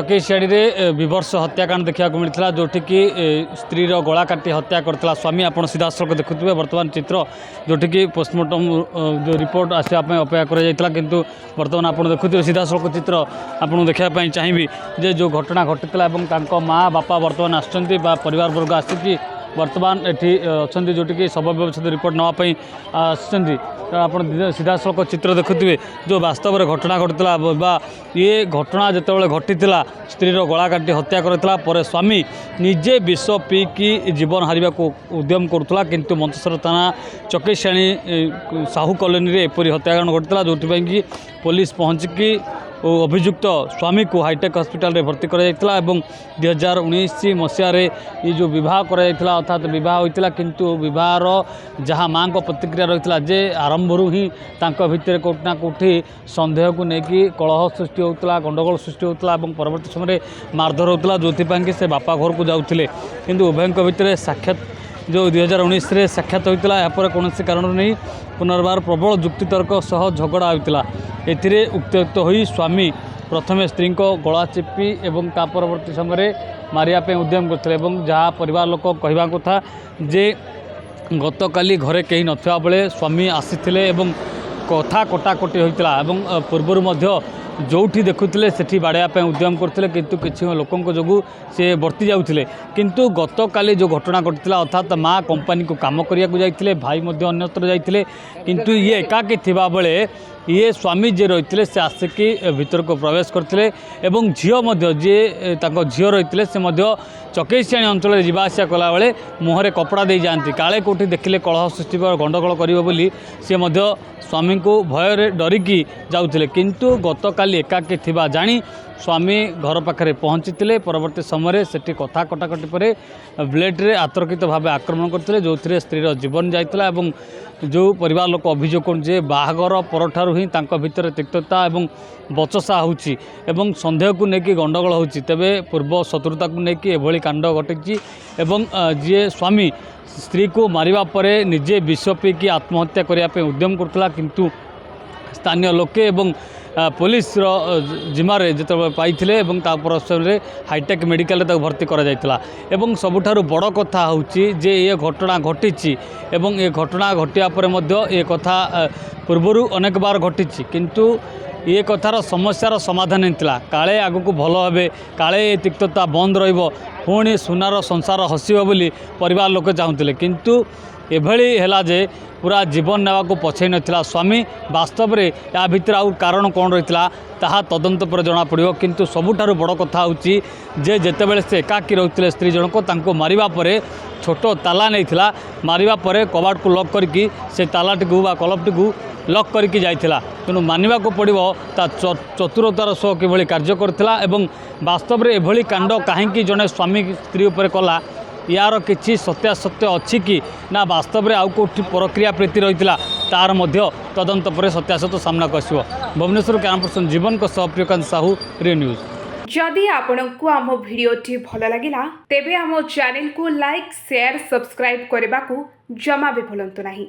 चकेशियाड़ी विभर्ष हत्याकांड देखा मिलता जोटिकी स्त्री गला काटी हत्या करता स्वामी आप सीधा सड़क देखुए बर्तमान चित्र जोटिकी पोस्टमार्टम जो रिपोर्ट आसवाई अपेक्षा कर किंतु बर्तमान आप देखुए सीधा सड़क चित्र आपको देखापी चाहिए जे जो घटना घटी माँ बापा बर्तमान आसुँच परिवार वर्ग आसिकी बर्तमान ये अच्छा जोटिकी शव व्यवस्थित रिपोर्ट नापी आप सीधा सड़क चित्र देखुए जो वास्तव में घटना घटता ये घटना जिते घटी स्त्री गला काटी हत्या कर स्वामी निजे विष पीकी जीवन हार को उद्यम करुला किंतु मंचेश्वर थाना चकेशियाणी साहू कॉलोनी में एपरी हत्याकांड घटता जो कि पुलिस पहुँचिकी अभियुक्त स्वामी को हाईटेक हॉस्पिटल रे भर्ती कर 2019 मसीह ये जो विवाह कर अर्थात विवाह होता किंतु विवाहर जहाँ माँ को प्रतिक्रिया रही जे आरंभ ही भितर कौटना कौटी सन्देह को लेकिन कलह सृष्टि होता गंडगोल सृष्टि होता परवर्त समय मारधर होता जो से बापा घर को जाते किंतु उभय भितर साक्षात जो 2019 साक्षात होता यापर कौन कारण नहीं पुनर्बार प्रबल जुक्तितर्क सह झगड़ा होता एथिरे उत्त्यक्त होई स्वामी प्रथमे स्त्री को गला चेपी एवं ता परवर्ती समय मारिया उद्यम करते जहाँ परिवार लोक कहवा कथा जे गतकाली घरे कहीं नथिबा बेले स्वामी आसीथिले एवं कथा कटाकटी होता पूर्वर जोठी देखुले से बाड़ापी उद्यम करते किंतु किसी लोकों जो सी बर्ती जाऊे किंतु गतकाली जो घटना घटी अर्थात माँ कंपनी को काम करने जाते भाई अन्यत्र जाते किंतु ये एकाकी थिबा बेले ये स्वामी जे रही से आसिकी भीतर को प्रवेश करते झील जी झील रही से चकेशियाणी अंचल जावासिया कला बेले मुहरे कपड़ा दे जाती काले कौटी देखिले कलह सृष्टि गंडगोल कर सी स्वामी को भय डरिकी जाऊे किंतु गतकाली एकाकी थिबा जानी स्वामी घर पाखे पहुँची परवर्ती समय से कथा कटाकटी पर ब्लेड्रे आतर्कित भाव आक्रमण करते जो स्त्री जीवन जाता जो परिवार लोक अभियोग कर बाहागर परठारू ही भीतर तिक्तता और बचसा होची एवं सन्देह को लेकिन गंडगोल होची तेबे पूर्व शत्रुता को लेकिन एभली कांड घटी जी स्वामी स्त्री को मारिबा परे निजे विष पीकी आत्महत्या करने उद्यम करता किंतु स्थानीय लोके एवं पुलिस जिम्मारे जो पाई समय हाईटेक मेडिकल भर्ती कर सबुठारु बड़ कथा होची जे ये घटना घटी ये घटना घटिया पर ये कथा पूर्वर अनेक बार घटी किंतु ये कथार समस्यार समाधान होता काले आग को भल हे काले ये तिक्तता बंद पुणी सुनार संसार हसब बोली परिवार लोक चाहूले किंतु एभली है जे पूरा जीवन नेवा को पछई नथिला स्वामी वास्तव में या भितर आउ कारण कौन रही ताहा तदंत पर जना पड़ो किंतु सबुठारु बड़ कथा होची जे जेतेबेले से एकाकी रहते स्त्री जनक तांको मारिबा परे छोट ताला नहीं मारिबा परे कबाट को लॉक करके से तालाटी को कलपटी को लॉक करके जाइथिला तेणु मानिबा को पड़ो ता चतुरतार सह किभली कार्य करथिला एवं वास्तव में एभली कांड काहेकि जने स्वामी स्त्री उपर कला यार किसी सत्यासत्य अच्छी कि ना वास्तव में आउ कौटी प्रक्रिया प्रीति रही तार तदंत पर सत्यासत्य सामना को आसो भुवनेश्वर कैमरा पर्सन जीवन को सह प्रियकांत साहू रे न्यूज जदि आपंक आम भिडी भल लगा तेब आम चैनल को लाइक शेयर सब्सक्राइब करने को जमा भी भूलु नहीं।